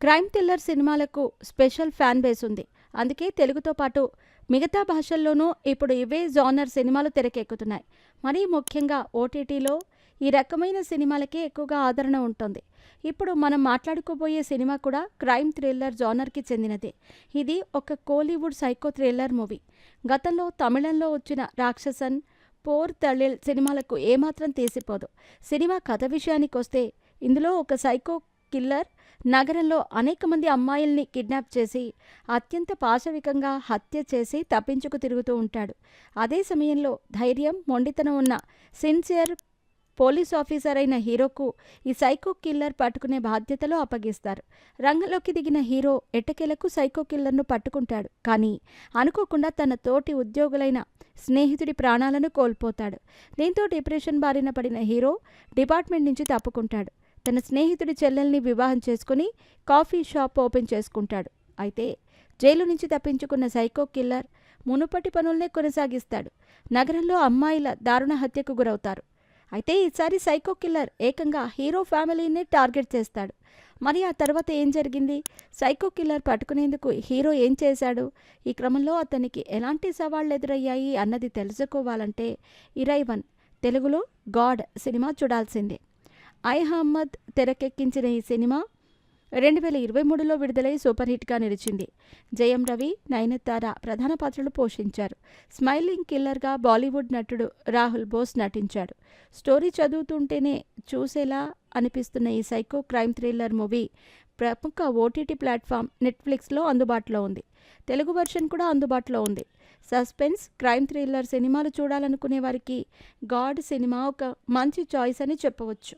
Crime thriller సినిమాలకు special fan base ఉంది. అందుకే తెలుగుతో పాటు మిగతా భాషల్లోనూ ఇప్పుడు ఇవే జానర్ సినిమాలు తెరకెక్కుతున్నాయి. మరీ ముఖ్యంగా ఓటీటీలో ఈ రకమైన సినిమాలకే ఎక్కువగా ఆదరణ ఉంటుంది. ఇప్పుడు మనం మాట్లాడుకోబోయే సినిమా కూడా క్రైమ్ థ్రిల్లర్ జానర్కి చెందినదే. ఇది ఒక కోలీవుడ్ సైకో థ్రిల్లర్ మూవీ. గతంలో తమిళంలో వచ్చిన రాక్షసన్, పోర్ తళిల్ సినిమాలకు ఏమాత్రం తీసిపోదు. సినిమా కథ విషయానికొస్తే ఇందులో ఒక సైకో కిల్లర్ నగరంలో అనేక మంది అమ్మాయిల్ని కిడ్నాప్ చేసి అత్యంత పాశవికంగా హత్య చేసి తప్పించుకు తిరుగుతూ ఉంటాడు. అదే సమయంలో ధైర్యం, మొండితనం ఉన్న సిన్సియర్ పోలీస్ ఆఫీసర్ అయిన హీరోకు ఈ సైకో కిల్లర్ పట్టుకునే బాధ్యతలు అప్పగిస్తారు. రంగంలోకి దిగిన హీరో ఎట్టకేలకు సైకో కిల్లర్ను పట్టుకుంటాడు. కానీ అనుకోకుండా తన తోటి ఉద్యోగులైన స్నేహితుడి ప్రాణాలను కోల్పోతాడు. దీంతో డిప్రెషన్ బారిన పడిన హీరో డిపార్ట్మెంట్ నుంచి తప్పుకుంటాడు. తన స్నేహితుడి చెల్లెల్ని వివాహం చేసుకుని కాఫీ షాప్ ఓపెన్ చేసుకుంటాడు. అయితే జైలు నుంచి తప్పించుకున్న సైకో కిల్లర్ మునుపటి పనుల్నే కొనసాగిస్తాడు. నగరంలో అమ్మాయిల దారుణ హత్యకు గురవుతారు. అయితే ఈసారి సైకో కిల్లర్ ఏకంగా హీరో ఫ్యామిలీని టార్గెట్ చేస్తాడు. మరి ఆ తర్వాత ఏం జరిగింది? సైకో కిల్లర్ పట్టుకునేందుకు హీరో ఏం చేశాడు? ఈ క్రమంలో అతనికి ఎలాంటి సవాళ్లు ఎదురయ్యాయి అన్నది తెలుసుకోవాలంటే ఇరైవన్, తెలుగులో గాడ్ సినిమా చూడాల్సిందే. అహ్మద్ తెరకెక్కించిన ఈ సినిమా 2023లో విడుదలై సూపర్ హిట్గా నిలిచింది. జయం రవి, నయనతార ప్రధాన పాత్రలు పోషించారు. స్మైలింగ్ కిల్లర్గా బాలీవుడ్ నటుడు రాహుల్ బోస్ నటించాడు. స్టోరీ చదువుతుంటేనే చూసేలా అనిపిస్తున్న ఈ సైకో క్రైమ్ థ్రిల్లర్ మూవీ ప్రముఖ ఓటీటీ ప్లాట్ఫామ్ నెట్ఫ్లిక్స్లో అందుబాటులో ఉంది. తెలుగు వెర్షన్ కూడా అందుబాటులో ఉంది. సస్పెన్స్, క్రైమ్ థ్రిల్లర్ సినిమాలు చూడాలనుకునే వారికి గాడ్ సినిమా ఒక మంచి చాయిస్ అని చెప్పవచ్చు.